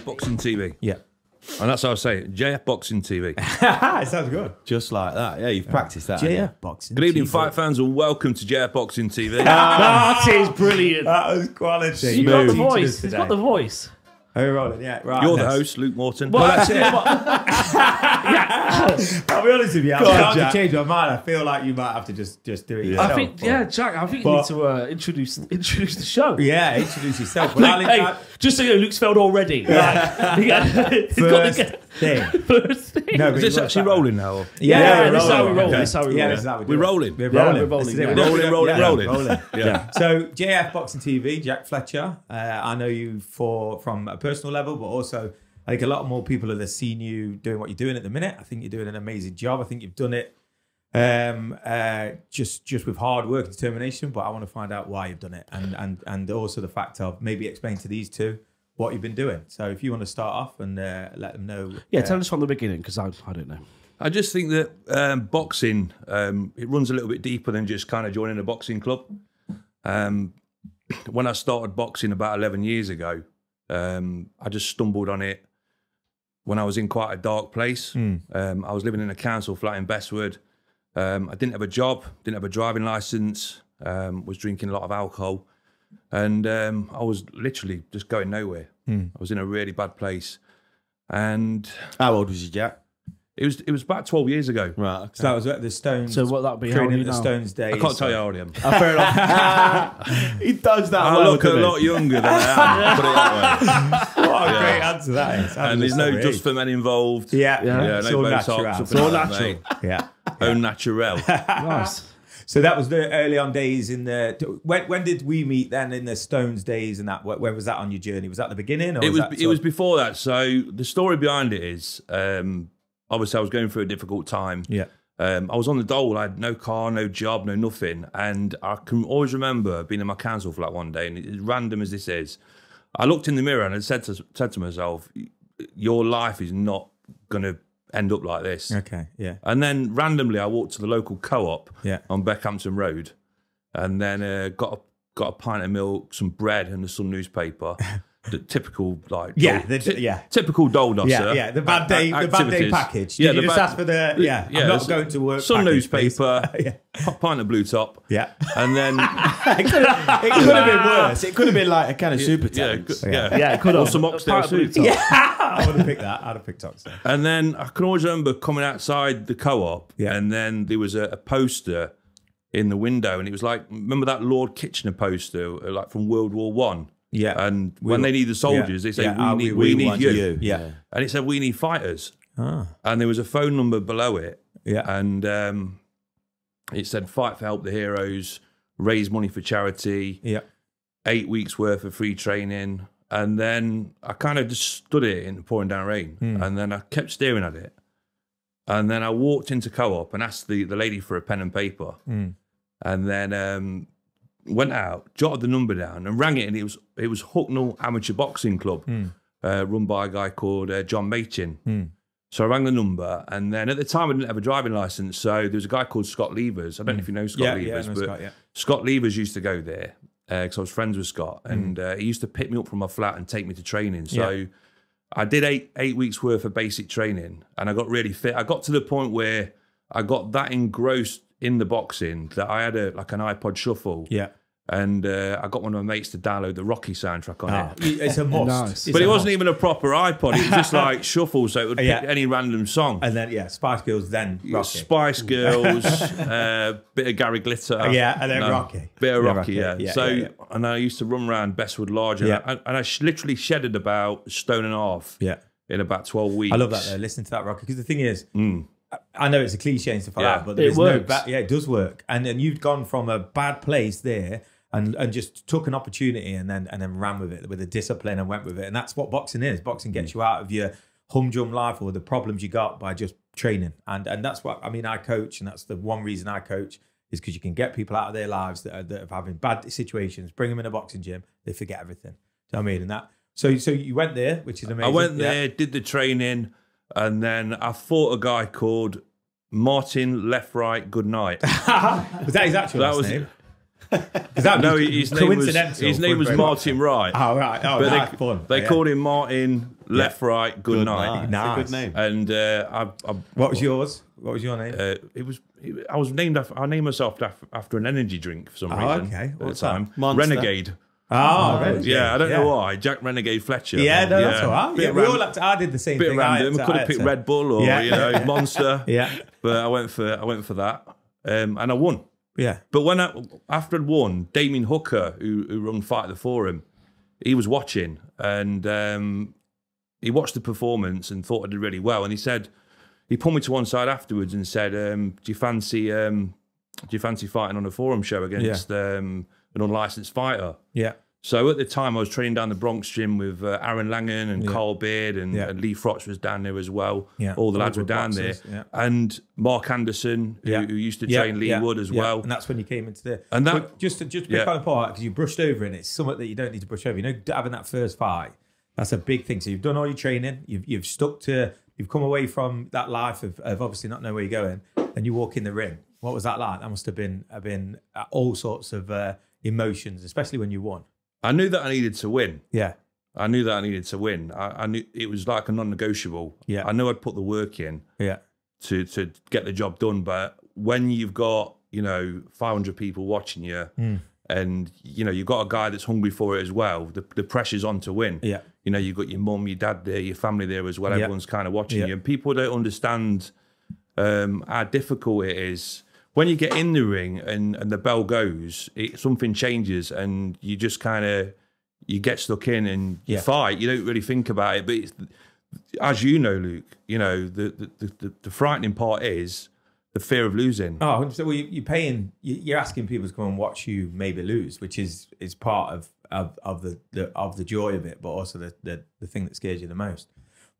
JF Boxing TV. Yeah. And that's how I say it, JF Boxing TV. It sounds good. Just like that. Yeah, you've practiced that. JF Boxing Good evening, TV. fight fans, and welcome to JF Boxing TV. That is brilliant. That was quality. You got the Teaching us voice. He's today. got the voice. Oh, you're rolling, yeah. Right. You're the next. host, Luke Morton. Well, That's actually, I'll be honest with you. I'm Go on, starting Jack. to change my mind. I feel like you might have to just do it yourself. I think, yeah, Jack. I think you need to introduce the show. Yeah, introduce yourself. Luke, Well, hey, just so you know, Luke's failed already. Like, he's got first thing. first thing. No, Is but this you actually work rolling now? Or? Yeah, this is how we roll. Okay. This is how we Yeah, roll. this is how we do We're it. rolling. We're Yeah, rolling. we're rolling, This is it. yeah. We're Rolling, rolling, yeah, rolling. Yeah. So JF Boxing TV, Jack Fletcher. I know you from a personal level, but also I think a lot more people have seen you doing what you're doing at the minute. I think you're doing an amazing job. I think you've done it just with hard work and determination. But I want to find out why you've done it, and also the fact of maybe explain to these two what you've been doing. So if you want to start off and let them know. Yeah, tell us from the beginning because I don't know. I just think that boxing, it runs a little bit deeper than just kind of joining a boxing club. When I started boxing about 11 years ago, I just stumbled on it when I was in quite a dark place. I was living in a council flat in Bestwood. I didn't have a job, didn't have a driving licence, was drinking a lot of alcohol. And I was literally just going nowhere. I was in a really bad place. And How old was you, Jack? it was about 12 years ago. Right. Okay. So that was at the Stones. So what that'd be? How old training are at you the now? Stones days. I can't tell you how old I am. Fair enough. He does that I well, look a doesn't he? lot younger than I am, put it that way. What a great answer that is. And there's no just for men involved. Yeah, Yeah, It's no all Botox, natural. something all like that, natural. mate. Yeah. Au naturel. Nice. So that was the early on days in the. When did we meet then in the Stones days and that? Where was that on your journey? Was that the beginning? Or It was before that. So the story behind it is, obviously I was going through a difficult time. Yeah. I was on the dole. I had no car, no job, no nothing. And I can always remember being in my council flat one day, and as random as this is, I looked in the mirror and I said to myself, your life is not going to end up like this. Okay. Yeah. And then randomly I walked to the local co-op Yeah. on Beckhampton Road, and then got a pint of milk, some bread and some newspaper. The typical typical dole dosser. Yeah. The bad day activities. package. Yeah, Did you the just bad- ask for the? Yeah. I'm not going to work. Some package, newspaper, please. Yeah. pint of blue top. Yeah. And then It could have been worse. It could have been like a kind of super yeah, tense. Yeah, it could or have. some oxtail soup. Yeah. I would have picked that. I'd have picked Oxford. And then I can always remember coming outside the co-op, Yeah. and then there was a poster in the window, and it was like, remember that Lord Kitchener poster, like from World War One? Yeah. And when they need the soldiers, they say, we need want you. Yeah. And it said, we need fighters. Ah. And there was a phone number below it. Yeah. And it said, fight for help the heroes, raise money for charity, Yeah. 8 weeks worth of free training. And then I kind of just stood it in the pouring down rain. And then I kept staring at it. And then I walked into co-op and asked the lady for a pen and paper. And then went out, jotted the number down and rang it. And it was Hucknall Amateur Boxing Club, run by a guy called John Machin. So I rang the number, and then at the time I didn't have a driving license, so there was a guy called Scott Levers. I don't know if you know Scott Levers, but Scott, yeah. Scott Levers used to go there because I was friends with Scott, and he used to pick me up from my flat and take me to training. So I did eight weeks worth of basic training, and I got really fit. I got to the point where I got that engrossed in the boxing that I had an iPod Shuffle. Yeah. And I got one of my mates to download the Rocky soundtrack on it. It's a must. Nice. It's But a it wasn't must. even a proper iPod. It was just like shuffle, so it would pick any random song. And then Spice Girls, then Rocky. Spice Girls, bit of Gary Glitter. Yeah, and then Rocky. Bit of Yeah, Rocky, Rocky. yeah. Yeah, And I used to run around Bestwood Lodge, and Yeah. I literally shedded about a stone and a half Yeah. in about 12 weeks. I love that though. Listen to that, Rocky. Because the thing is, I know it's a cliche and stuff like Yeah. that, but there's It works. it does work. And then you've gone from a bad place there and just took an opportunity and then ran with it with a discipline and went with it. And that's what boxing is. Boxing gets you out of your humdrum life or the problems you got by just training. And that's what I coach, and that's the one reason I coach is because you can get people out of their lives that are having bad situations, bring them in a boxing gym, they forget everything. Do you know what I mean? And that so you went there, which is amazing. I went there, did the training, and then I fought a guy called Martin Left Right Good Night. Was that his actual That last was name? his name was Martin Right. Oh, right. Oh, But that's fun. they called him Martin Left, right, good night. Nice. It's a good name. And What was yours? What was your name? I was named after. I named myself after an energy drink for some reason. Okay. At the What's that? time, Monster. Renegade. Renegade. I don't know why. Jack Renegade Fletcher. Yeah, no, that's all right. Bit Yeah, we all had to, I did the same bit thing. random. I could have picked Red Bull or Monster. Yeah. But I went for that, and I won. Yeah. But after I'd won, Damien Hooker, who run Fight at the Forum, he was watching, and he watched the performance and thought I did really well. And he pulled me to one side afterwards and said, "Do you fancy fighting on a forum show against an unlicensed fighter?" Yeah. So at the time, I was training down the Bronx gym with Aaron Langan and Carl Beard and Lee Frotch was down there as well. Yeah. All the lads were down boxers, there. And Mark Anderson, who used to train Lee Wood as well. And that's when you came into the... And that... But just to pick on the part, because you brushed over and it's something that you don't need to brush over. You know, having that first fight, that's a big thing. So you've done all your training, you've stuck to... You've come away from that life of obviously not knowing where you're going, and you walk in the ring. What was that like? That must have been all sorts of emotions, especially when you won. I knew that I needed to win. Yeah. I knew that I needed to win. I knew it was like a non-negotiable. Yeah. I knew I'd put the work in. Yeah. To get the job done. But when you've got 500 people watching you, and you've got a guy that's hungry for it as well, the pressure's on to win. Yeah. You've got your mum, your dad there, your family there as well. Everyone's kind of watching you, and people don't understand how difficult it is. When you get in the ring and the bell goes, something changes and you just you get stuck in and you fight. You don't really think about it. But as you know, Luke, the frightening part is the fear of losing. Oh, so you're asking people to come and watch you maybe lose, which is part of the joy of it, but also the thing that scares you the most.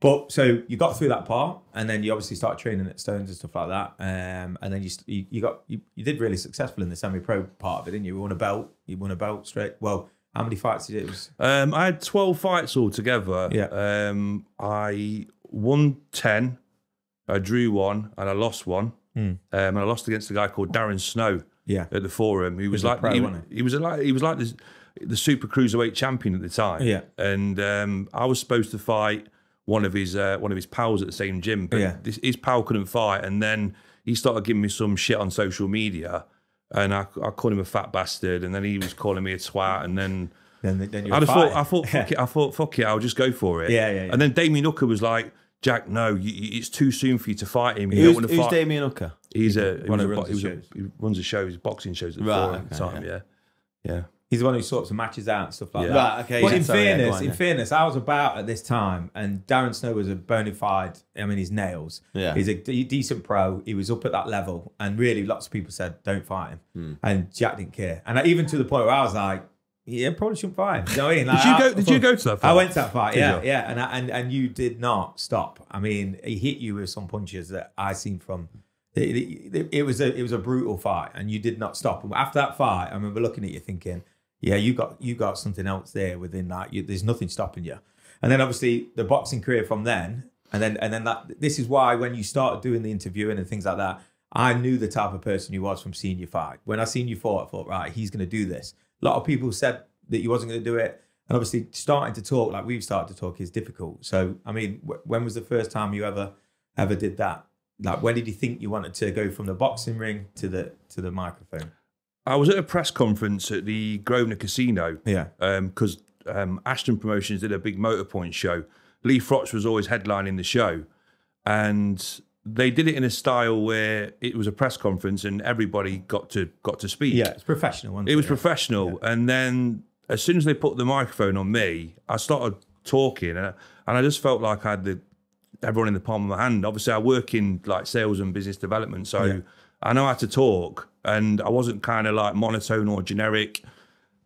But so you got through that part, and then you obviously started training at Stones and stuff like that. And then you did really successful in the semi-pro part of it, didn't you? You won a belt straight. Well, how many fights did it? I had 12 fights altogether. Yeah. I won 10, I drew 1, and I lost 1. And I lost against a guy called Darren Snow. Yeah. At the Forum, he was like he was like the super cruiserweight champion at the time. Yeah. And I was supposed to fight one of his pals at the same gym, but his pal couldn't fight, and then he started giving me some shit on social media, and I called him a fat bastard, and then he was calling me a twat, and then I thought fuck it, I'll just go for it. Yeah. And then Damien Hooker was like, Jack, no, it's too soon for you to fight him. Who's Damien Hooker? He runs the shows, boxing shows at the Forum at the time. Yeah. He's the one who sorts of matches out and stuff like that. Right, okay. But in fairness, I was about at this time, and Darren Snow was a bona fide, he's nails. Yeah. He's a decent pro. He was up at that level, and really lots of people said, don't fight him. And Jack didn't care. And even to the point where I was like, probably shouldn't fight him. You know what I mean? Like, did you go to that fight? I went to that fight, yeah. And you did not stop. I mean, he hit you with some punches that I seen from... It was a brutal fight, and you did not stop. And after that fight, I remember looking at you thinking, yeah, you got something else there within that. There's nothing stopping you. And then obviously the boxing career from then, and then this is why when you started doing the interviewing and things like that, I knew the type of person you was from seeing you fight. When I seen you fight, I thought, right, he's going to do this. A lot of people said that you wasn't going to do it, and obviously starting to talk like we've started to talk is difficult. So I mean, when was the first time you ever did that? Like, when did you think you wanted to go from the boxing ring to the microphone? I was at a press conference at the Grosvenor Casino. Yeah. Because Ashton Promotions did a big Motorpoint show. Lee Frotch was always headlining the show. And they did it in a style where it was a press conference and everybody got to speak. Yeah, it's professional. It was professional. Yeah. And then as soon as they put the microphone on me, I started talking. And I just felt like I had everyone in the palm of my hand. Obviously, I work in like sales and business development. So I know how to talk. And I wasn't kind of like monotone or generic.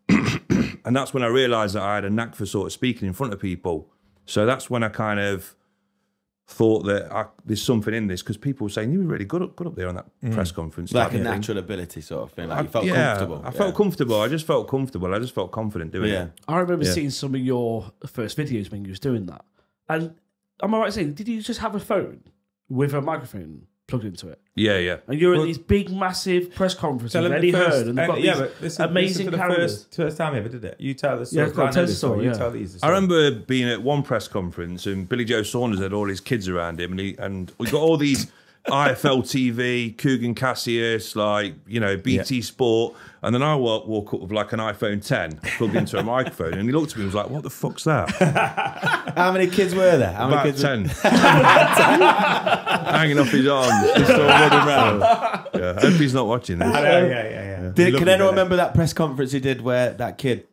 And that's when I realised that I had a knack for sort of speaking in front of people. So that's when I kind of thought that there's something in this, because people were saying, you were really good up there on that press conference. Like a natural ability sort of thing. Like you felt comfortable. I felt comfortable. I just felt comfortable. I just felt confident doing it. I remember seeing some of your first videos when you was doing that. And am I right saying, did you just have a phone with a microphone? plugged into it. Yeah, yeah. And you're at these big, massive press conferences Tell with them Eddie the first, Hearn, and they've got but these listen amazing to the cameras. first time you ever did it. You tell the story. Yeah, go on, I know tell the the story, You yeah. tell these. I remember being at one press conference and Billy Joe Saunders had all his kids around him, and we got all these IFL TV, Coogan Cassius, like, you know, BT Sport, and then I walk up with like an iPhone 10 plugged into a microphone, and he looked at me and was like, "What the fuck's that?" How many kids were there? How many About kids 10. Hanging off his arms, just all running around. Yeah, I hope he's not watching this. Yeah. Can anyone remember that press conference he did where that kid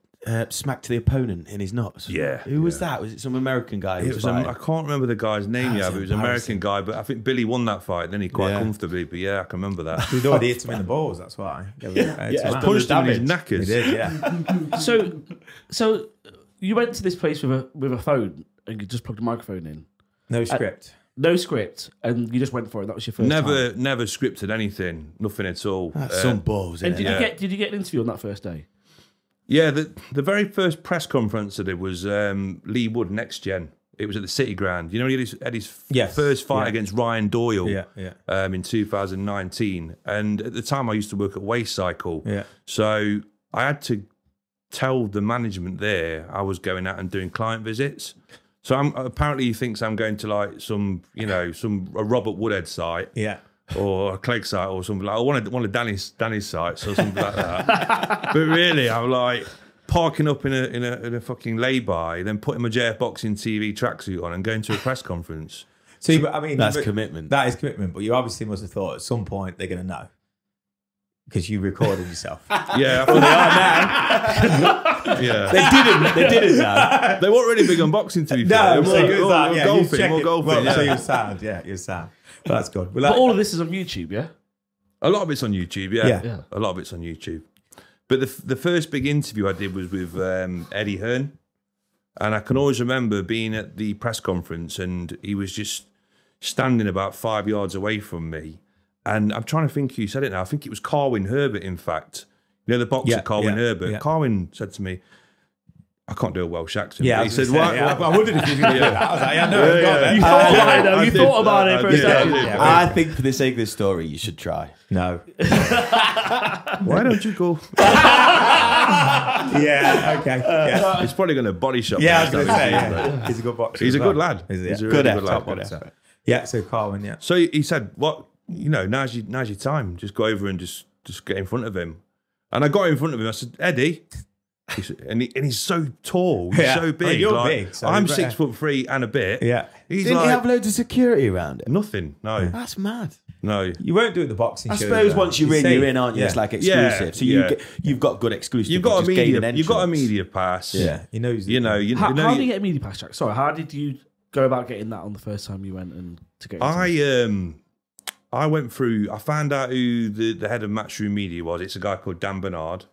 smacked the opponent in his nuts? Yeah. Who was that? Was it some American guy? It was I can't remember the guy's name yet, but it was an American guy. But I think Billy won that fight, didn't he? Quite comfortably. But yeah, I can remember that. He'd already hit him in the balls. That's why. Punched him in his knackers. He did. Yeah. So you went to this place with a phone and you just plugged a microphone in. No script. No script, and you just went for it. That was your first time. Never scripted anything, nothing at all. That's some balls. And Isn't it? did you get an interview on that first day? Yeah, the very first press conference I did was Lee Wood Next Gen. It was at the City Ground. You know, he had his first fight against Ryan Doyle in 2019. And at the time, I used to work at Waste Cycle. Yeah. So I had to tell the management there I was going out and doing client visits. So apparently he thinks I'm going to like a Robert Woodhead site. Yeah. Or a Clegg site or something like one of Danny's sites or something like that. But really, I'm like parking up in a fucking lay-by, then putting my JF Boxing TV tracksuit on and going to a press conference. See, but I mean, that's commitment. That is commitment. But you obviously must have thought at some point they're going to know because you recorded yourself. Yeah, well, they are now. Yeah, they didn't know. They weren't really big on boxing to be fair. More golfing. So you're sound. Yeah, you're sound. But that's good. But all of this is on YouTube, yeah? A lot of it's on YouTube, yeah. A lot of it's on YouTube. But the first big interview I did was with Eddie Hearn. And I can always remember being at the press conference and he was just standing about 5 yards away from me. And I'm trying to think who said it now. I think it was Carwin Herbert, in fact. You know, the boxer Carwin Herbert. Yeah. Carwin said to me, I can't do a Welsh accent. Yeah, he said, "What?" I wondered if you could do that. I was like, yeah, no, You thought about it, though. You thought about it for a second. I think for the sake of this story, you should try. No. Why don't you go? Yeah, okay. Yeah. He's probably going to body shot. Yeah, I was going to say, he's a good boxer. He's a good lad. He's a good really good lad. boxer. Yeah, so Carwin, yeah. So he said, "What? You know, now's your time. Just go over and just get in front of him." And I got in front of him. I said, "Eddie." And he's so tall, he's so big. You're like, big. So I'm 6'3" and a bit. Yeah. He's Didn't like, he have loads of security around it? nothing. No, That's mad. no. You won't do it the boxing I show. suppose once you're in, you're in, aren't you? Yeah. It's like exclusive. Yeah, So yeah. you've got good exclusive. You've got a just gain an media. You've got a entrance. media pass. Yeah, he knows. You know. You How know. do you get a media pass, Jack? Sorry, how did you go about getting that on the first time you went and to get? I went through. I found out who the head of Matchroom Media was. It's a guy called Dan Bernard.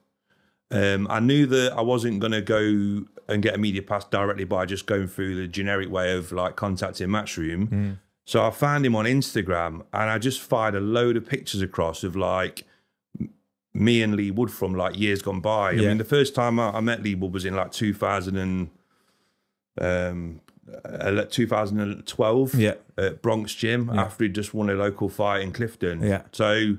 I knew that I wasn't going to go and get a media pass directly by just going through the generic way of like contacting Matchroom. So I found him on Instagram and I just fired a load of pictures across of like me and Lee Wood from like years gone by. I mean, the first time I met Lee Wood was in like 2012 at Bronx Gym after he'd just won a local fight in Clifton. Yeah. So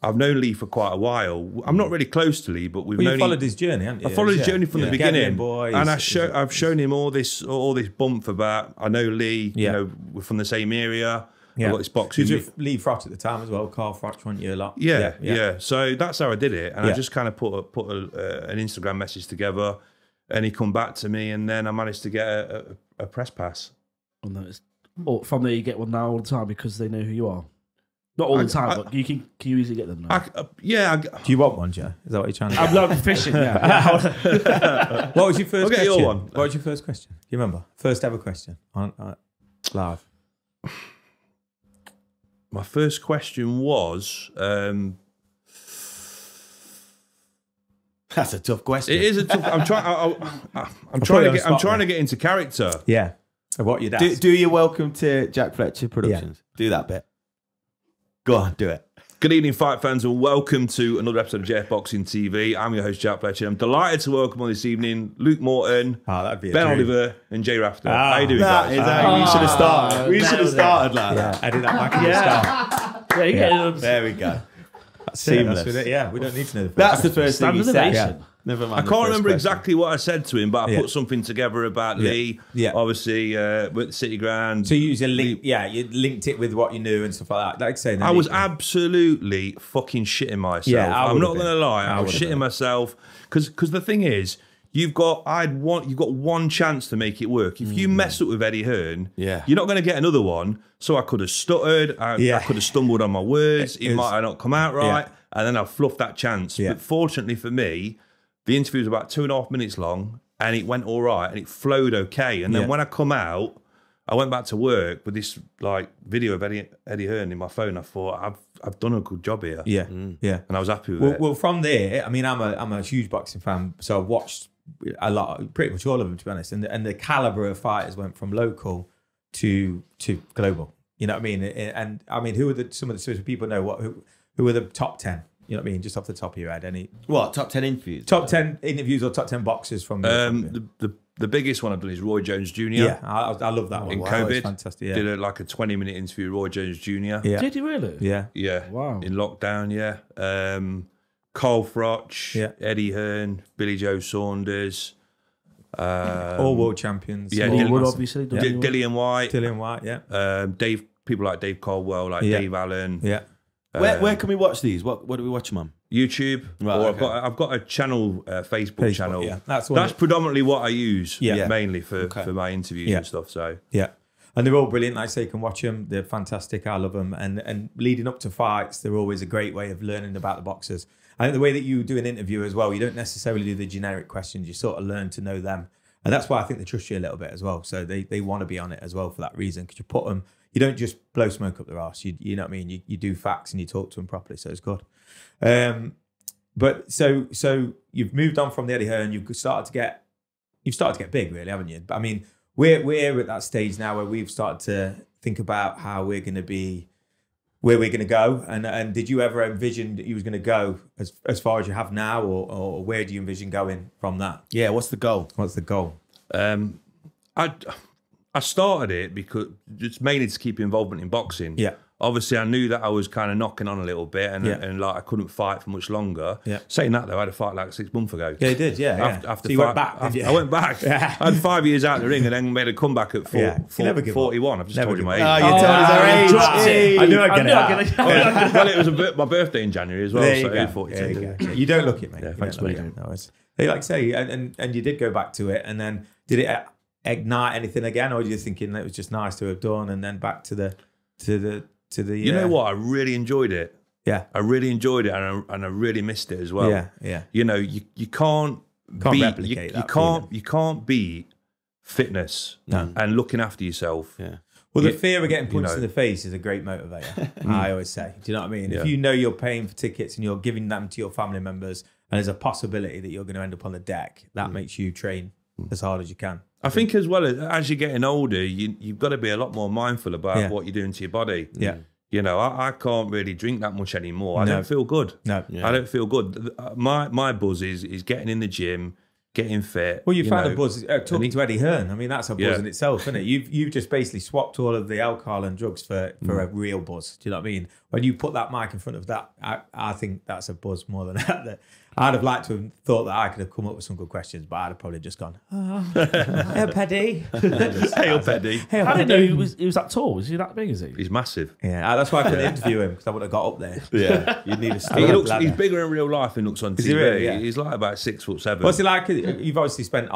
I've known Lee for quite a while. I'm not really close toLee, but we've Well, known you followed his journey, haven't you? I followed his journey from the beginning, Boy, and I've shown him all this bump about. I know Lee. You know, we're from the same area. Yeah. I've got this boxing. You was with Lee Frott at the time as well. Carl Frott, weren't you a lot? Yeah. So that's how I did it, and I just kind of put an Instagram message together, and he come back to me, and then I managed to get a press pass. Or from there, you get one now all the time because they know who you are. Not all the time, but can you easily get them now? Do you want one, Joe? Is that what you're trying to get? I'm not fishing, yeah. What was your first question? Your one. What was your first question? Do you remember? First ever question on live. My first question was. That's a tough question. It is a tough. I'm trying to get into character. Yeah. Of what you'd ask. Do your welcome to Jack Fletcher Productions. Do that bit. Go on, do it. Good evening, fight fans, and welcome to another episode of JF Boxing TV. I'm your host, Jack Fletcher. I'm delighted to welcome on this evening Luke Morton, that'd be Ben dream. Oliver, and Jay Rafter. How you doing, guys? We should have started. We should have started like that. I did that back at the start. Yeah, yeah. There we go. Seamless. Seamless. Yeah, we don't need to know the first. That's the first thing he Standard said. ovation. Never I mind. can't remember exactly what I said to him, but I put something together about Lee. Yeah. Obviously, with the City Ground. So you use a link, you linked it with what you knew and stuff like that. Like I say, I was absolutely fucking shitting myself. Yeah, I I'm would not have going to been. lie. I I was would have shitting been. myself because the thing is, you've got one chance to make it work. If you mess up with Eddie Hearn, Yeah. you're not going to get another one. So I could have stuttered. I could have stumbled on my words. It might have not come out right, and then I fluffed that chance. Yeah. But fortunately for me, the interview was about 2.5 minutes long, and it went all right, and it flowed okay. And then when I come out, I went back to work with this like video of Eddie Hearn in my phone. I thought I've done a good job here. Yeah, yeah. And I was happy with it. Well, from there, I mean, I'm a huge boxing fan, so I've watched a lot, pretty much all of them, to be honest. And the caliber of fighters went from local to global. You know what I mean? And I mean, who are some of the people know who are the top 10? You know what I mean? Just off the top of your head, any top 10 interviews? top 10 interviews or top 10 boxers from The biggest one I've done is Roy Jones Jr. Yeah, I love that one. In Wow, COVID, it's fantastic. Yeah, did a 20-minute interview with Roy Jones Jr. yeah, Did you really? yeah. Yeah. Wow. In lockdown, yeah. Cole Froch, Yeah. Eddie Hearn, Billy Joe Saunders. All world champions. yeah, All Dylan- Wood, massive. obviously. Dillian White, Dillian White. Yeah, people like Dave Caldwell, like Yeah. Dave Allen. yeah. Where can we watch these? What do we watch them on? YouTube, Right, or okay. I've got a channel, Facebook channel. Yeah, that's one. That's predominantly what I use, Yeah. mainly for my interviews Yeah. and stuff. So Yeah. And they're all brilliant. Like I say, you can watch them. They're fantastic. I love them. And leading up to fights, they're always a great way of learning about the boxers. I think the way that you do an interview as well, you don't necessarily do the generic questions. You sort of learn to know them. And that's why I think they trust you a little bit as well. So they want to be on it as well for that reason. Because you put them, you don't just blow smoke up their arse. You know what I mean? You do facts and you talk to them properly. So it's good. But so you've moved on from the Eddie Hearn. You've started to get big, really, haven't you? But I mean, we're at that stage now where we've started to think about how we're going to be, where we're going to go. And did you ever envision that you was going to go as far as you have now, or where do you envision going from that? Yeah, what's the goal? What's the goal? I started it because it's mainly to keep involvement in boxing. Yeah. Obviously, I knew that I was kind of knocking on a little bit, and like I couldn't fight for much longer. Yeah. Saying that though, I had a fight like 6 months ago. Yeah, you did. Yeah. After so you went back. I Did you? went back. Yeah. I had 5 years out the ring and then made a comeback at Yeah. You never give up. 41. I've just Never told you give my up. age. Oh, you told us our age. dropped it. I knew I'd get it. Well, it was my birthday in January as well, There you so go. 42. There you go. You don't look it, mate. Yeah, You thanks, don't look mate. it. No, they like say, and you did go back to it, and then did it ignite anything again, or were you thinking that it was just nice to have done, and then back to the You know what? I really enjoyed it. Yeah, I really enjoyed it, and I really missed it as well. yeah. You know, you can't beat, replicate that you can't beat fitness and looking after yourself. Yeah. Well, the You- fear of getting punched know. in the face is a great motivator. I always say. Do you know what I mean? Yeah. If you know you're paying for tickets and you're giving them to your family members, and there's a possibility that you're going to end up on the deck, that makes you train as hard as you can. I think as well as you're getting older, you've got to be a lot more mindful about Yeah. what you're doing to your body. Yeah. You know, I can't really drink that much anymore. I No. don't feel good. No. I don't feel good. My buzz is getting in the gym, getting fit. Well, you found know. a buzz talking to Eddie Hearn. I mean, that's a buzz Yeah. in itself, isn't it? You've just basically swapped all of the alcohol and drugs for a real buzz. Do you know what I mean? When you put that mic in front of that, I think that's a buzz more than that. I'd have liked to have thought that I could have come up with some good questions, but I'd have probably just gone, hey, Paddy. Hey up, Eddie. I didn't know he was that tall. Was he that big? Is he? He's massive. Yeah, that's why I couldn't interview him, because I would have got up there. Yeah. You'd need a He ladder. looks. He's bigger in real life than he looks on TV. he really? Yeah. He's like about 6'7". What's he like? You've obviously spent,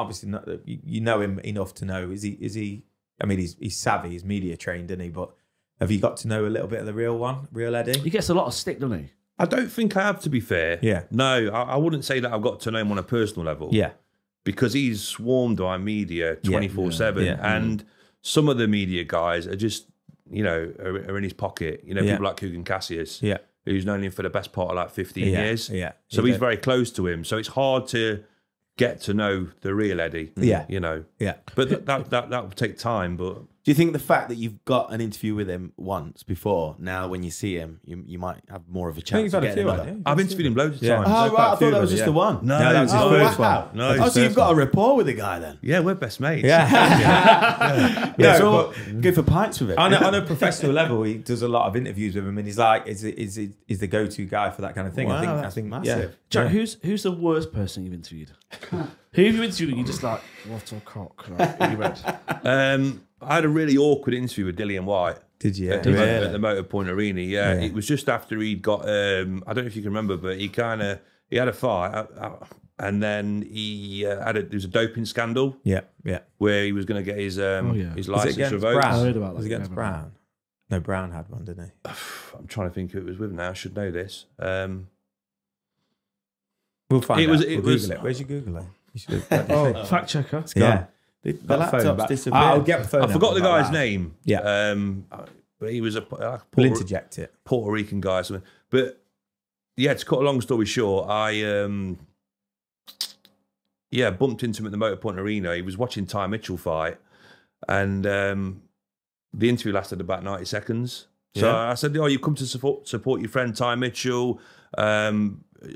you know him enough to know. Is he? I mean, he's savvy. He's media trained, isn't he? But have you got to know a little bit of the real Eddie? He gets a lot of stick, doesn't he? I don't think I have, to be fair. Yeah. No, I wouldn't say that I've got to know him on a personal level. Yeah. Because he's swarmed by media 24/7, Yeah. and some of the media guys are just, you know, are in his pocket. You know, Yeah. people like Kugan Cassius, Yeah. who's known him for the best part of like 15 Yeah. years. Yeah. So He he's did. very close to him. So it's hard to get to know the real Eddie. Yeah. You know. Yeah. But that will take time. But Do Do you think the fact that you've got an interview with him once before, now when you see him, you might have more of a chance of getting another? I've interviewed him loads of Yeah. times. Oh, right. I thought that was just the one. No, that was his first wow. one. No, Oh, his so you've first got a rapport with the guy then? Yeah, we're best mates. Yeah. Yeah, No, so go for pints with him. on a professional level, he does a lot of interviews with him, and he's like, is the go-to guy for that kind of thing. Wow, I that's think, massive. Jack, who's the worst person you've interviewed? Who have you interviewed and you're just like, what a cock? Like, you read? I had a really awkward interview with Dillian White. Did you? At the Motor Point Arena, yeah. It was just after he'd got, I don't know if you can remember, but he had a fight, and then there was a doping scandal Yeah. where he was going to get his Was it license against revoked. Brown? I heard about that. Was it against Yeah, Brown? No, Brown had one, didn't he? I'm trying to think who it was with now. I should know this. We'll find It out. was- We'll it Google was- it. Where's your Google? You should have Oh, fact checker. yeah. The Got the phone laptop's back. disappeared. I'll get the phone. I forgot out the about guy's that. name. Yeah. But he was a We'll Puerto, interject it. Puerto Rican guy or something. But yeah, to cut a long story short, I bumped into him at the Motor Point Arena. He was watching Ty Mitchell fight, and the interview lasted about 90 seconds. So Yeah. I said, "Oh, you come to support your friend Ty Mitchell.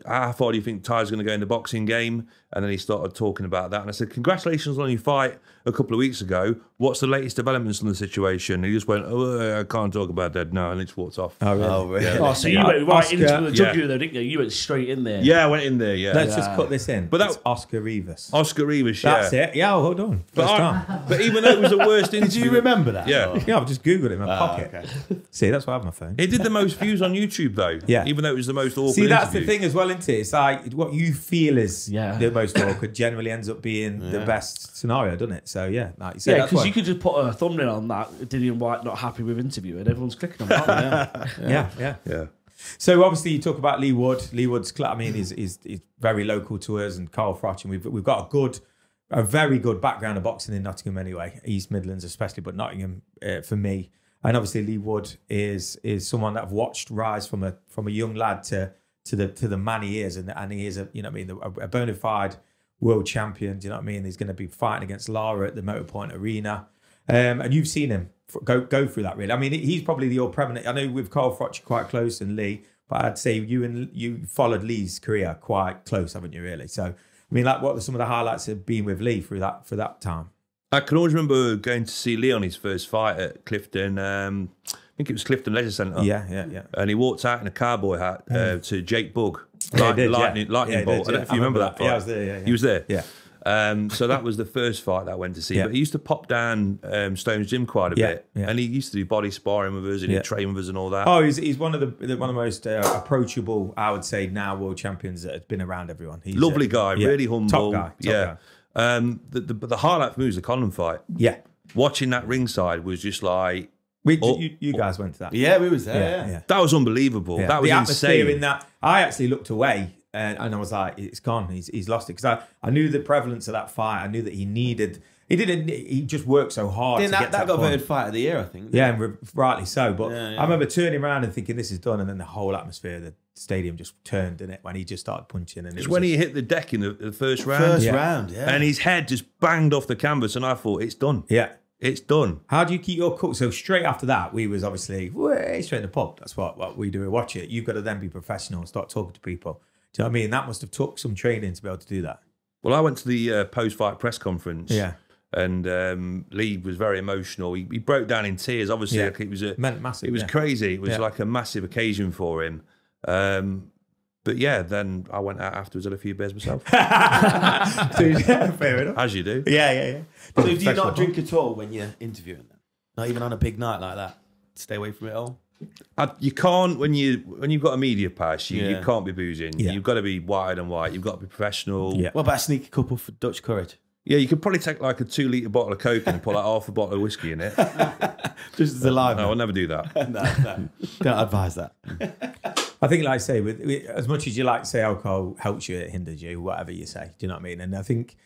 How far do you think Ty's going to go in the boxing game?" And then he started talking about that. And I said, "Congratulations on your fight a couple of weeks ago. What's the latest developments on the situation?" And he just went, "Oh, I can't talk about that now," and he just walked off. Oh, really? Oh, really? Oh, so you Yeah, went right Oscar- into the jugular Yeah. though, didn't you? You went straight in there. Yeah, I went in there, yeah. Let's just cut this in. But that- It's Oscar Rivas. Oscar Rivas, yeah. That's it. Yeah, hold on. But, First time. but even though it was the worst interview... Did you remember that? Yeah. Or- Yeah, I've just Googled it in my pocket. okay. See, that's why I have my phone. It did the most views on YouTube, though. Yeah. Even though it was the most awkward See, that's the interview. thing as well, isn't it? It's like what you feel is Yeah. the most awkward generally ends up being the best scenario, doesn't it? So, yeah, like you said, Yeah, that's because why- you could just put a thumbnail on that, Dillian White not happy with interview, and everyone's clicking on that. Yeah. Yeah. So obviously you talk about Lee Wood. Lee Wood's, I mean, he's very local to us, and Carl Froch, and we've got a very good background of boxing in Nottingham anyway, East Midlands especially, but Nottingham for me. And obviously Lee Wood is someone that I've watched rise from a young lad to the man he is, and he is a bona fide world champion. Do you know what I mean? He's going to be fighting against Lara at the Motor Point Arena, and you've seen him go through that. Really, I mean, he's probably the all prevalent. I know with Carl Froch you're quite close, and Lee, but I'd say you followed Lee's career quite close, haven't you? Really? So, I mean, like, what are some of the highlights of being with Lee for that time? I can always remember going to see Lee on his first fight at Clifton. I think it was Clifton Leisure Centre. Yeah. And he walked out in a cowboy hat to Jake Bugg. Yeah, he did, Lightning Yeah, he bolt. did, I don't know if you remember that fight. Yeah, I was there. Yeah. He was there. Yeah. So that was the first fight that I went to see. Yeah. But he used to pop down Stone's Gym quite a bit. Yeah. And he used to do body sparring with us and he'd train with us and all that. Oh, he's one of the most approachable, I would say, now world champions that has been around everyone. He's Lovely guy, yeah. really humble. Top guy. Yeah. The highlight for me was the Conlon fight. Yeah. Watching that ringside was just like, You guys went to that. Yeah, we was there. Yeah. that was unbelievable. Yeah. That was the atmosphere insane. in that. I actually looked away and I was like, it's gone. He's lost it. Because I knew the prevalence of that fight. I knew that he just worked so hard Didn't to get that to got point. voted fight of the year, I think. Yeah, and rightly so. But Yeah. I remember turning around and thinking, this is done. And then the whole atmosphere, the stadium just turned, didn't it? When he just started punching. And It's when he hit the deck in the first round. First Yeah. round, yeah. And his head just banged off the canvas, and I thought, it's done. Yeah. It's done. How do you keep your cool? So straight after that, we was obviously straight in the pub. That's what we do. We watch it. You've got to then be professional and start talking to people. Do you know what I mean? That must have took some training to be able to do that. Well, I went to the post-fight press conference. Yeah. And Lee was very emotional. He broke down in tears. Obviously, Yeah. like it was Massive. it was yeah. crazy. It was Yeah. like a massive occasion for him. But yeah, then I went out afterwards, had a few beers myself, So, yeah, fair enough. as you do. Yeah. So do you not drink at all when you're interviewing them? Not even on a big night like that? Stay away from it all? You can't when you've got a media pass. You Yeah. can't be boozing. Yeah. You've got to be white and white. You've got to be professional. Yeah. What about a sneaky couple for Dutch courage? Yeah, you could probably take like a 2-litre bottle of Coke and put like half a bottle of whiskey in it. Just as a live. No, I'll never do that. No. Don't advise that. I think, like I say, with as much as you like to say alcohol helps you, it hinders you, whatever you say. Do you know what I mean? And I think,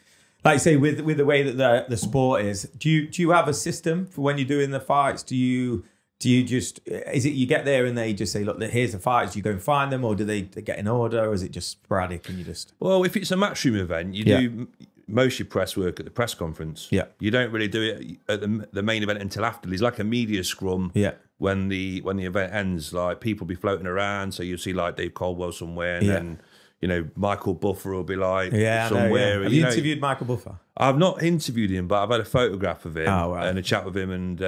like I say, with the way that the sport is, do you have a system for when you're doing the fights? Do you just, is it you get there and they just say, look, here's the fights, you go and find them, or do they get in order, or is it just sporadic and you just... Well, if it's a matchroom event, you do. most of your press work at the press conference. Yeah. You don't really do it at the main event until after. There's like a media scrum. Yeah. When the event ends, like people be floating around, so you'll see like Dave Caldwell somewhere, and then Michael Buffer will be like somewhere. Have you interviewed Michael Buffer? I've not interviewed him, but I've had a photograph of him and a chat with him, and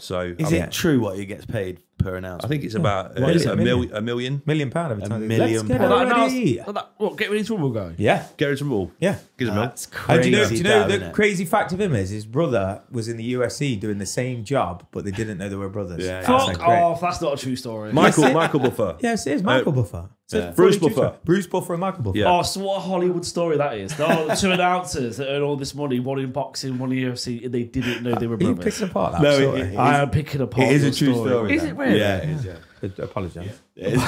So is it true what he gets paid per announcement? I think it's about a million. £1 million every time. $1 million. Let's get ready. What, get ready to rumble guy? Yeah. Get rid of them all. Yeah. Gives them all. That's crazy. Do you know the crazy fact of him is his brother was in the UFC doing the same job, but they didn't know they were brothers. Yeah. Fuck off, that's not a true story. Michael Buffer. Yes, it is Michael Buffer. So Bruce Buffer. Bruce Buffer and Michael Buffer. Yeah. Oh, so what a Hollywood story that is. Two announcers that earn all this money, one in boxing, one in UFC, and they didn't know they were Are you brothers. picking apart that No, story? I am picking apart It is your a true story. Is it really? Yeah, it is. Yeah. I apologise. It is.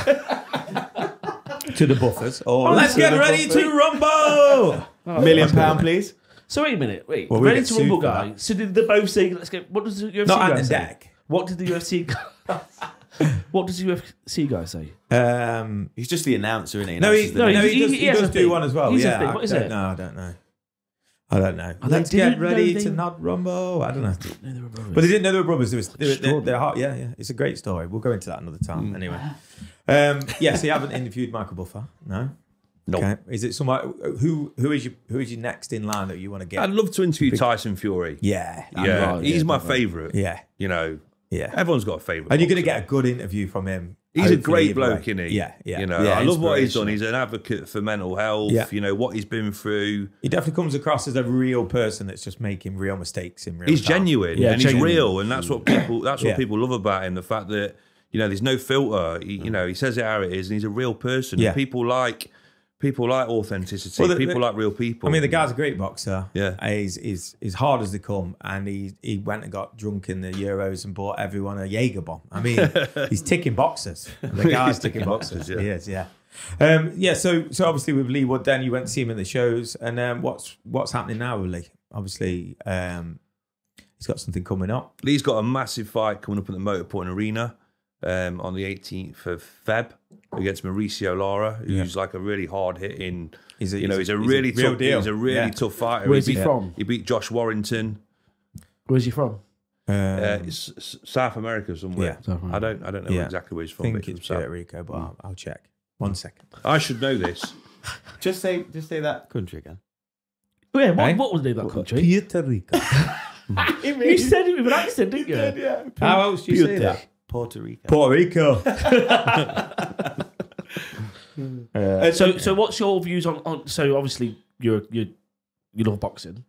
To the Buffers. let's get ready to rumble. £1 million, please. So wait a minute, Well, we ready get to rumble sued for guy. So did they both say, let's get, what does the UFC Not guy Ant and say? Deck. What did the UFC guy What does the UFC guy say? He's just the announcer, isn't he? No, he does has a do thing. one as well. He's a Yeah, thing. What is it? No, I don't know. I don't know. they Let's get didn't ready know to they- not rumble. I don't know. No, they were brothers. But they didn't know they were brothers. They're Extraordinary. hot. Yeah, yeah. It's a great story. We'll go into that another time. Anyway. So you haven't interviewed Michael Buffer? No? No. Okay. Is it someone who is your next in line that you want to get? I'd love to interview Tyson Fury. Yeah. Yeah, right, he's yeah, my definitely. favourite. Yeah. You know, Yeah. everyone's got a favourite. And you're going to boxer. get a good interview from him. He's a hopefully, great either way. bloke, isn't he? Yeah, yeah. You know, Yeah, I love what he's done. inspirational. He's an advocate for mental health. Yeah. You know what he's been through. He definitely comes across as a real person that's just making real mistakes in real He's time. genuine Yeah, and genuine. he's real, and that's what people. That's what Yeah. people love about him. The fact that there's no filter. He says it how it is, and he's a real person. Yeah. People like authenticity. Well, People like real people. I mean, the guy's a great boxer. Yeah. He's hard as they come, and he went and got drunk in the Euros and bought everyone a Jaeger bomb. I mean, he's ticking boxes. The guy's He's ticking ticking boxes. boxes, yeah. He is, yeah. So obviously with Lee Wood, then you went to see him in the shows, and what's happening now with Lee? Obviously, he's got something coming up. Lee's got a massive fight coming up at the Motorpoint Arena on the 18th of Feb against Mauricio Lara, who's like a really hard hitting. He's a really real tough deal. He's a really Yeah. tough fighter. Where's he beat- from? He beat Josh Warrington. Where's he from? It's South America somewhere. Yeah. I don't know Yeah. exactly where he's I from. think but it's from South- Puerto Rico, but I'll check. 1 second. I should know this. Just say that country again. Oh, yeah, Eh? what was the name of that country? Puerto Rico. You said it with an accent, didn't you? Yeah. How else do you say that? Puerto Rico. Puerto Rico. So what's your views on? So obviously you love boxing.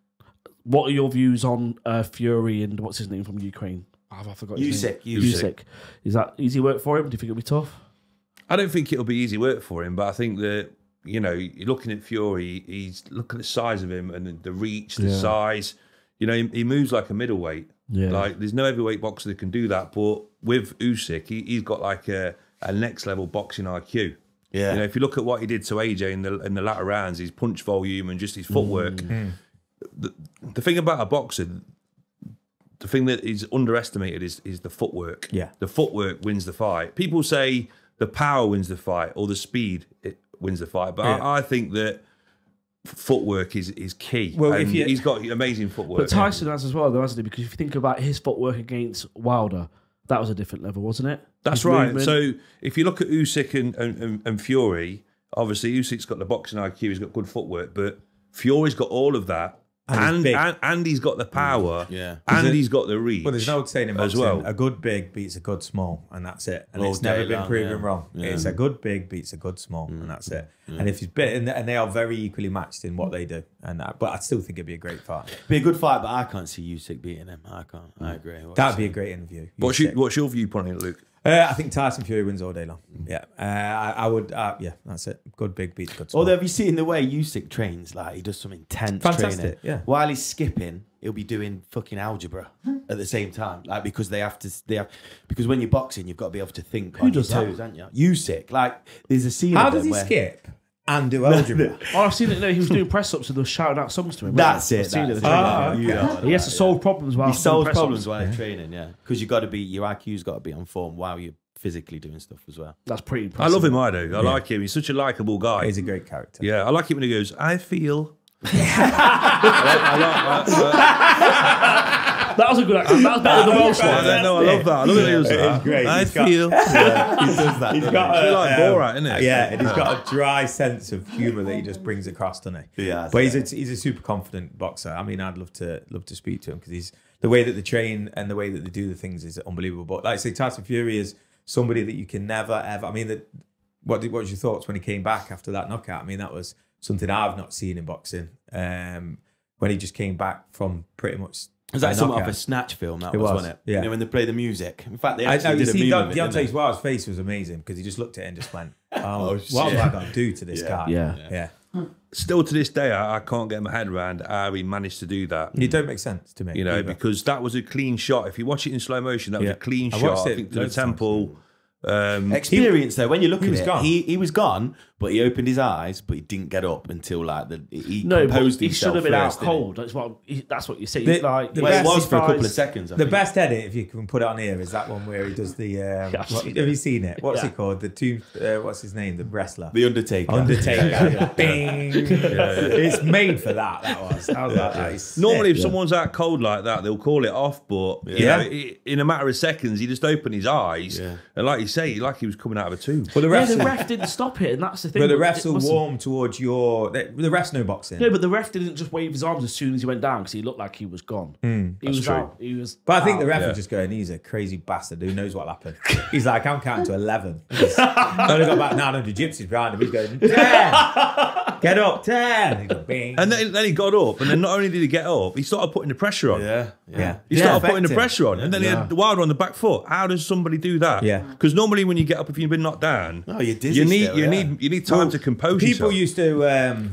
What are your views on Fury and what's his name from Ukraine? I forgot his name. Usyk. Is that easy work for him? Do you think it'll be tough? I don't think it'll be easy work for him, but I think that, you're looking at Fury, he's look at the size of him and the reach, the size. He moves like a middleweight. Yeah. Like there's no heavyweight boxer that can do that. But with Usyk, he's got like a next level boxing IQ. Yeah. If you look at what he did to AJ in the latter rounds, his punch volume and just his footwork. The thing about a boxer, the thing that is underestimated is the footwork. Yeah. The footwork wins the fight. People say the power wins the fight or the speed wins the fight, but Yeah. I think that footwork is key. Well, and if you- he's got amazing footwork. But Tyson has as well, though, hasn't he? Because if you think about his footwork against Wilder, that was a different level, wasn't it? That's His right. movement. So if you look at Usyk and Fury, obviously Usyk's got the boxing IQ, he's got good footwork, but Fury's got all of that. And he's big. And he's got the power, Yeah. and he's got the reach. Well, there's no saying in as boxing, well. a good big beats a good small, and that's it. And All it's never day been long, proven yeah. wrong. Yeah. It's a good big beats a good small, and that's it. And if he's bit, and they are very equally matched in what they do. But I still think it'd be a great fight. Be a good fight, but I can't see Usyk beating him. I can't. I agree. That'd be a great interview. What's your viewpoint on it, Luke? I think Tyson Fury wins all day long. Yeah, I would. Yeah, that's it. Good big beats good small. Although, have you seen the way Usyk trains? Like, he does some intense Fantastic, training. yeah. While he's skipping, he'll be doing fucking algebra at the same time. Like, because because when you're boxing, you've got to be able to think on does your that? toes, haven't you? Usyk, like, there's a scene. How of does them he where- skip and do algebra? Oh, I've seen it. No, he was doing press ups and they were shouting out songs to him. That's I've it. seen That's it. it. Ah, okay. You know He has to solve problems while He solves press-ups. problems while he's training, yeah. Because your IQ's got to be on form while you're physically doing stuff as well. That's pretty I impressive. love him, I do. I like him. He's such a likeable guy. He's a great character. Yeah, I like it when he goes, I feel That was a good accent. That was better than the Welsh one. I don't know. I love that. I love it. He was that. Great. I He's got- feel. He does that. He's got It's like Borat, isn't it? Yeah, and he's got a dry sense of humour that he just brings across, doesn't he? Yeah, but he's a super confident boxer. I mean, I'd love to speak to him because he's the way that they train and the way that they do the things is unbelievable. But like I say, Tyson Fury is somebody that you can never ever. I mean, what was your thoughts when he came back after that knockout? I mean, that was something I've not seen in boxing. When he just came back from pretty much. Was that something off a Snatch film? That was, wasn't it? Yeah. You know, when they play the music. In fact, they I actually did a meme of it, didn't Deontay they? Wilder's face was amazing because he just looked at it and just went, Oh, what shit. have I got to do to this guy? Yeah. Still to this day, I can't get my head around how he managed to do that. It don't make sense to me. You know, either. because that was a clean shot. If you watch it in slow motion, that was Yeah. a clean I shot. watched I it think to the loads of times. temple. Experience though, when you look he at was it, gone. he was gone, but he opened his eyes, but he didn't get up until like he No, but composed he himself should have been out first, didn't he? cold. That's what you see. The- Like, the Well, it best was for a couple of guys- seconds. I The think. best edit, if you can put it on here, is that one where he does the. I've seen have it. you seen it? What's Yeah. it called? The what's his name? The wrestler. The Undertaker. Undertaker. Bing. It's made for that. That was. I was like, that is Normally, sick. if someone's out cold like that, they'll call it off. But you Yeah. know, in a matter of seconds, he just opened his eyes, Yeah. and like you say, like he was coming out of a tomb. But the Yeah, refs, the ref didn't stop it, and that's the thing. but the It refs will wasn't- warm towards your. The refs know boxing. No, but the ref didn't just wave his arms as soon as he went down because he looked like he was gone. He was true. out. He was. But I think the out. ref Yeah. was just going, he's a crazy bastard who knows what'll happen. He's like, I'm counting to 11. He's only got about 900 gypsies behind him. He's going, 10! Get up, 10! He's going, bing. And then he got up, and then not only did he get up, he started putting the pressure on. Yeah, Yeah. He started putting the Effective. pressure on, and then he had the Wilder on the back foot. How does somebody do that? Yeah. Because normally when you get up, if you've been knocked down, Oh, you're dizzy you need still, you yeah. need time to compose People yourself. used to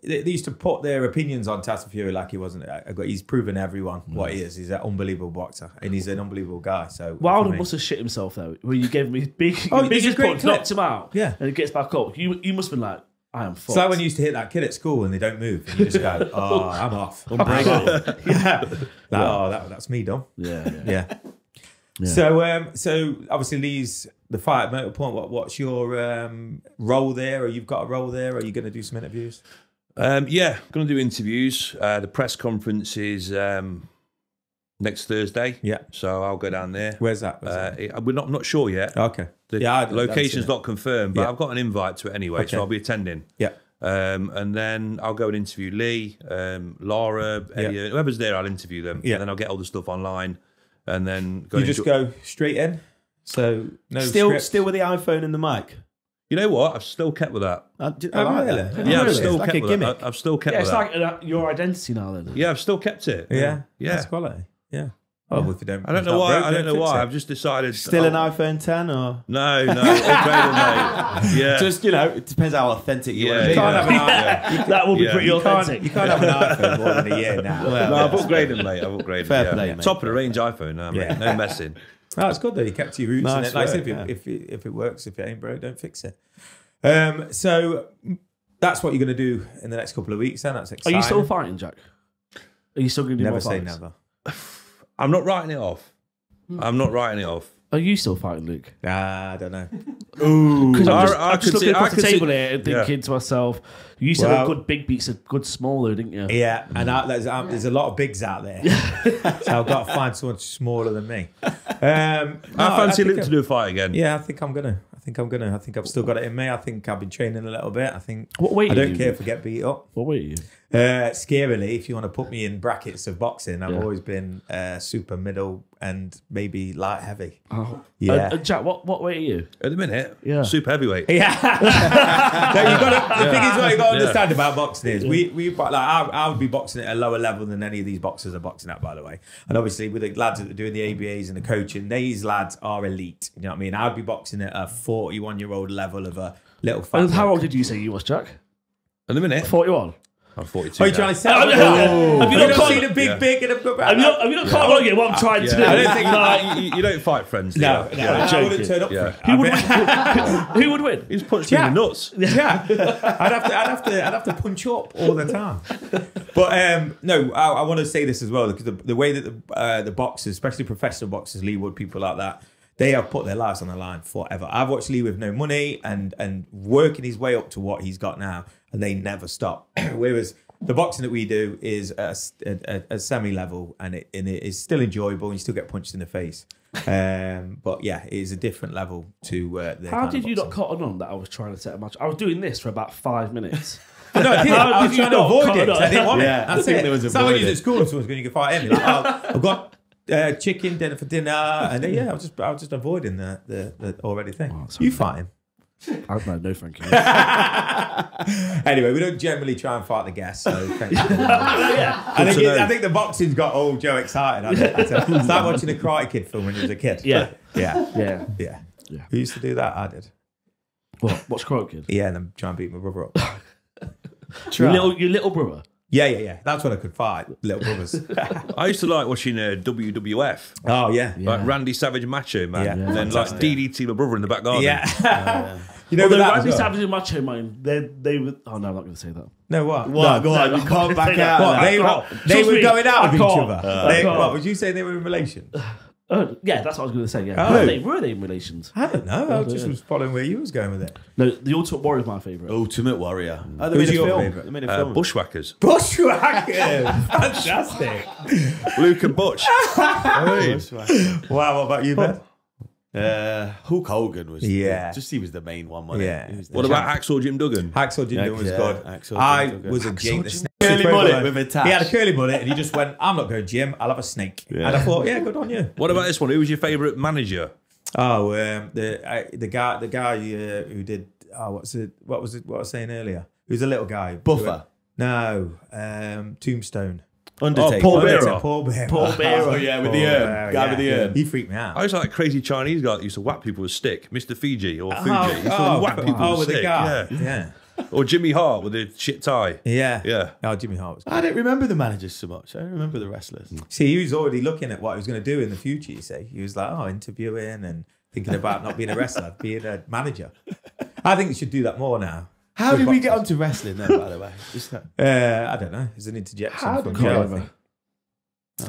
they used to put their opinions on Tyson Fury like he wasn't. He's proven everyone what he is. He's an unbelievable boxer and he's an unbelievable guy. So Wilder for me- must have shit himself though. When you gave him his Oh, there's a biggest great punch, clip. knocked him out. Yeah. and he gets back up. You must have been like, I am fucked. It's like when you used to hit that kid at school and they don't move. And you just go, oh, I'm off. Yeah. That's me done. yeah. Yeah. So obviously Lee's the fight at Motor Point. What's your role there? Or you've got a role there? Are you going to do some interviews? Yeah, going to do interviews. The press conference is next Thursday. Yeah. So I'll go down there. Where's that? I'm not sure yet. Okay. The I've location's seen it. not confirmed, but Yeah. I've got an invite to it anyway, Okay. so I'll be attending. Yeah. And then I'll go and interview Lee, Laura, Eddie, whoever's there. I'll interview them. Yeah. And then I'll get all the stuff online, and then go. You and just go straight in. So no Still script? with the iPhone and the mic. You know what? I've still kept with that. I Oh, like really? that. Yeah, I've Really? still It's like kept a with gimmick. that. I've still kept Yeah, with it's that. like your identity now. Then Yeah, I've still kept it. Yeah. Yeah. That's quality. Yeah. Oh, well, if you don't. I don't it's know not why. broke, I don't don't know fix why. it. I've just decided. Still an iPhone 10 or No, upgraded, mate. Yeah. just it depends how authentic you want to Yeah, be. Can't have an iPhone. that will be Yeah. pretty You authentic. can't have an iPhone more than a year now. No, I've upgraded, mate. I've upgraded. Fair yeah. play, mate. Top of the range iPhone now, mate. Yeah. No messing. No, it's good though. You kept to your roots. Nice And like I said, work, if it works, if it ain't broke, don't fix it. So that's what you're going to do in the next couple of weeks. Then that's Are exciting. you still fighting, Jack? Are you still going to do Never more say fights? never. I'm not writing it off. I'm not writing it off. Are you still fighting, Luke? I don't know. Because I'm just, I I'm just could looking see- across I the could see- table here and thinking to myself, you used to have good big beats, a good smaller, didn't you? Yeah, and there's a lot of bigs out there, so I've got to find someone smaller than me. I fancy think Luke to do a fight again. Yeah, I think I'm gonna. I think I've still got it in me. I think I've been training a little bit. I think What weight I are don't you? care if I get beat up. What weight are you? Scarily, if you want to put me in brackets of boxing, I've Yeah. always been super middle and maybe light heavy. Oh. Yeah. Jack, what weight are you? At the minute, Yeah. super heavyweight. Yeah. No, you got the thing is what you got to Yeah. understand about boxing is I would be boxing at a lower level than any of these boxers are boxing at, by the way. And obviously with the lads that are doing the ABAs and the coaching, these lads are elite. You know what I mean? I'd be boxing at a 41-year-old level of a little fat. And how bloke. old did you say you was, Jack? At the minute, 41. I'm 42. Are you now. trying to sell? Have you Have you not not caught- seen a big, Yeah. big and a Have you not caught on yet what I'm trying to do? Yeah. I don't think- you don't fight friends. do No, you? no, Yeah. I wouldn't turn up Yeah. for it. Who would win? Who would win? He's punched me in the nuts. Yeah, I'd have to punch up all the time. But no, I want to say this as well because the way that the boxers, especially professional boxers, Lee Wood, people like that, they have put their lives on the line forever. I've watched Lee with no money and working his way up to what he's got now, and they never stop. Whereas the boxing that we do is a semi-level, and it is still enjoyable, and you still get punched in the face. But yeah, it is a different level to the How did you not cotton on that I was trying to set a match? I was doing this for about 5 minutes. No, I did. I was trying to avoid it. I didn't want it. I think there was a It's like when you're at school and someone's going to fight him. Like, I've got chicken dinner for dinner, and then, I was just avoiding the already thing. Oh, You fight him. No, thank you. Anyway, we don't generally try and fight the guests, so thank you. I think the boxing's got old Joe excited. I started watching a Karate Kid film when he was a kid. Yeah. Yeah. Who used to do that? I did. What? What's Karate Kid? Yeah, and then try and beat my brother up. Your little brother? Yeah. That's when I could fight little brothers. I used to like watching WWF. Oh, yeah. Like Randy Savage and Macho Man. Yeah. And then like DDT, my brother in the back garden. Yeah. You know Although that Randy as well? Savage and Macho Man, they were... Oh, no, I'm not going to say that. No, what? What? Go on, you can't back out. What, they Trust were me, going out I with each can't. other. I can't. What, would you say they were in relation? Yeah, that's what I was going to say, yeah. Oh. Were they in relations? I don't know. I just was following where you was going with it. No, The Ultimate Warrior is my favourite. Ultimate Warrior. Oh, Who's your favourite? They made a film. Bushwhackers. Bushwhackers! Fantastic. Luke and Butch. Wow, what about you, Ben? Hulk Hogan was he was the main one, wasn't Yeah. he? He was the What about Hacksaw Jim Duggan? Hacksaw Jim Duggan was good. Hacksaw Jim I Duggan. was a Hacksaw Jim. Jim Curly mullet with a tash. He had a curly mullet and he just went, I'm not going Jim, I'll have a snake. Yeah. And I thought, yeah, good on you. What about this one? Who was your favourite manager? Oh, the guy who did, what was I was saying earlier? Who's a little guy. Buffer. No, Tombstone. Undertaker. Paul Bearer. Paul Bearer. Oh, yeah, with the urn. Guy with the urn. He freaked me out. I was like a crazy Chinese guy that used to whack people with a stick. Mr. Fiji or Fuji. He used to whack people with a with stick. the guy. Yeah. Yeah. Or Jimmy Hart with a shit tie. Yeah. Yeah. Oh, Jimmy Hart was good. I don't remember the managers so much. I don't remember the wrestlers. See, he was already looking at what he was going to do in the future, you see. He was like, interviewing and thinking about not being a wrestler, being a manager. I think he should do that more now. How did we get onto wrestling then, by the way? Just I don't know. It's an interjection How from did Joe, I we- think.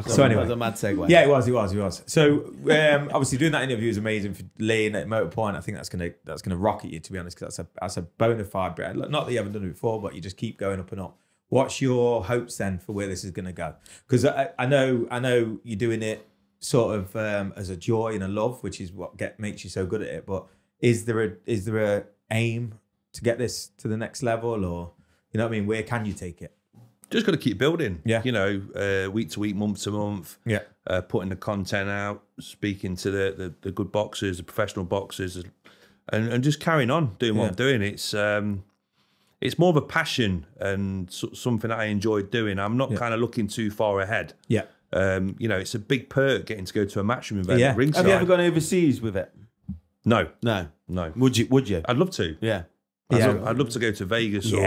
So anyway. that was a mad segue. Yeah, it was. So obviously doing that interview was amazing for Lee and at Motorpoint. I think that's gonna rocket you, to be honest, because that's a bona fide brand. Not that you haven't done it before, but you just keep going up and up. What's your hopes then for where this is gonna go? Because I know you're doing it sort of as a joy and a love, which is what makes you so good at it. But is there a aim to get this to the next level, or you know what I mean? Where can you take it? Just got to keep building. Yeah. You know, week to week, month to month. Yeah. Putting the content out, speaking to the good boxers, the professional boxers, and just carrying on doing what I'm doing. It's more of a passion and something that I enjoy doing. I'm not kind of looking too far ahead. Yeah. You know, it's a big perk getting to go to a matchroom event. Yeah. Ringside. Have you ever gone overseas with it? No. No. No. Would you? I'd love to. Yeah. I'd love to go to Vegas or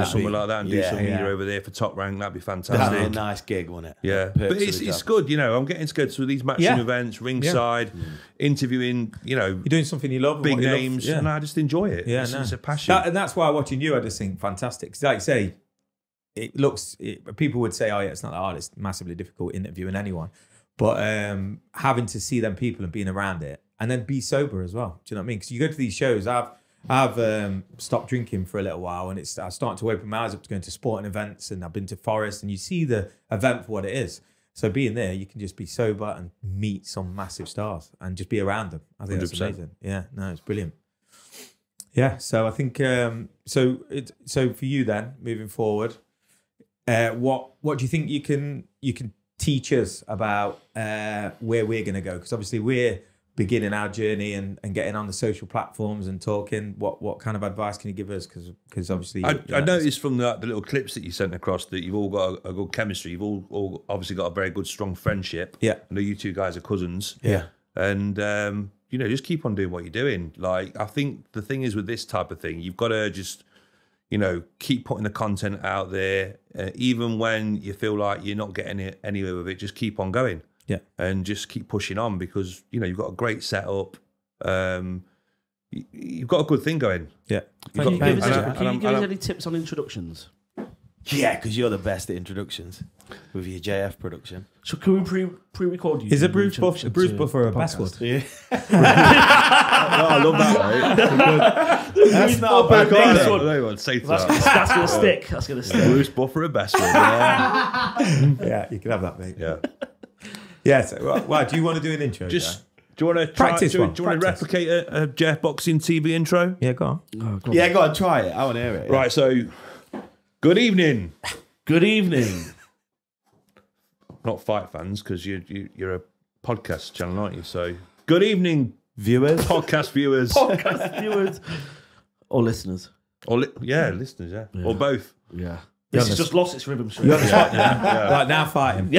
somewhere like that and do some media over there for Top Rank. That'd be fantastic. That'd be a nice gig, wouldn't it? Yeah, Perks but of the it's job. good, you know. I'm getting to go to these matching events, ringside, interviewing, you know, You're doing something you love, and big what you love. names, Yeah. and I just enjoy it. Yeah, It's a passion. and that's why watching you, I just think fantastic. 'Cause like you say, people would say, "Oh yeah, it's not that hard. It's massively difficult interviewing anyone." But having to see them people and being around it, and then be sober as well. Do you know what I mean? Because you go to these shows, I've stopped drinking for a little while, and I'm starting to open my eyes up to going to sporting events, and I've been to Forest, and you see the event for what it is. So being there, you can just be sober and meet some massive stars and just be around them. I think 100%. that's amazing. Yeah, no, it's brilliant. Yeah, so I think so for you then, moving forward, what do you think you can teach us about where we're going to go? Because obviously we're beginning our journey and getting on the social platforms and talking. What kind of advice can you give us? Because obviously I noticed from the little clips that you sent across that you've all got a good chemistry. You've all obviously got a very good, strong friendship. Yeah. I know you two guys are cousins. Yeah. And, you know, just keep on doing what you're doing. Like, I think the thing is with this type of thing, you've got to just, you know, keep putting the content out there. Even when you feel like you're not getting anywhere with it, just keep on going. Yeah. And just keep pushing on because, you know, you've got a great setup. You've got a good thing going. Yeah. Can you give us and any tips on introductions? Yeah, because you're the best at introductions with your JF production. So can we pre-record you? Is a Bruce Buffer a Bestwood? Yeah. I love that, mate. That's not a bad I name. don't want to say that. That's gonna stick. That's gonna stick. Bruce Buffer and Bestwood. Yeah. Yeah, you can have that, mate. Yeah. Yeah. So, well, do you want to do an intro? Just do you want to Practice one. Do you want to Practice. replicate a Jeff Boxing TV intro? Yeah, go on. Oh, go on. Yeah, go on, try it. I want to hear it. Right. So, good evening. Good evening. Not fight fans, because you're a podcast channel, aren't you? So, good evening, Viewers. podcast viewers, Podcast viewers or listeners. or listeners, yeah, or both. Yeah. This has just lost its rhythm. You're on the spot now. Right, now fighting.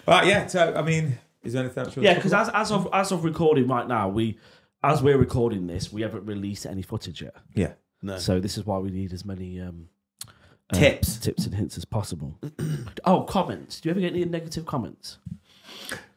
Right, yeah. So, I mean, is there anything else you want Yeah, to talk because as of recording right now, as we're recording this, we haven't released any footage yet. Yeah. No. So this is why we need as many Tips. and hints as possible. Oh, comments. Do you ever get any negative comments?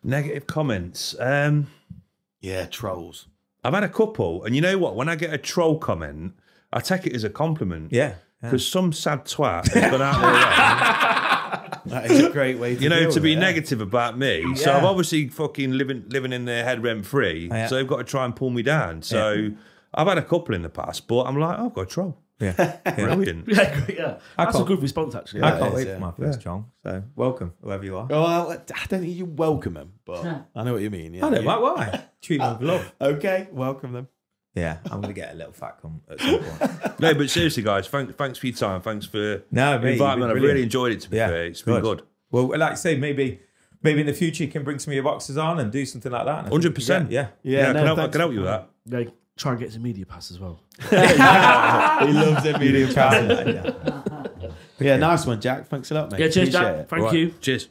Negative comments. Yeah, trolls. I've had a couple, and you know what? When I get a troll comment, I take it as a compliment. Yeah. Because some sad twat has gone out there. That is a great way to You know, deal to be with it. negative about me. So Yeah. I'm obviously fucking living in their head rent free. Yeah. So they've got to try and pull me down. So I've had a couple in the past, but I'm like, oh, I've got a troll. Yeah. Brilliant. Yeah, yeah. That's a can't- good response, actually. I Yeah, can't it wait is, for yeah. my first troll. So, welcome, whoever you are. Well, I don't think you welcome them, but I know what you mean. Yeah. I don't mind why. Treat them with love. Okay, welcome them. Yeah, I'm going to get a little fat cum at some point. No, but seriously, guys, thanks for your time. Thanks for No, mate, inviting me. you've I've been really brilliant. enjoyed it, to be Yeah, fair. It's been good. Well, like I say, maybe in the future you can bring some of your boxes on and do something like that. 100%. Yeah. Yeah, no, I can help you with that. Yeah, try and get some media pass as well. He loves it, medium Yeah. Yeah, nice one, Jack. Thanks a lot, mate. Yeah, cheers, Appreciate Jack. it. Thank Right, you. Cheers.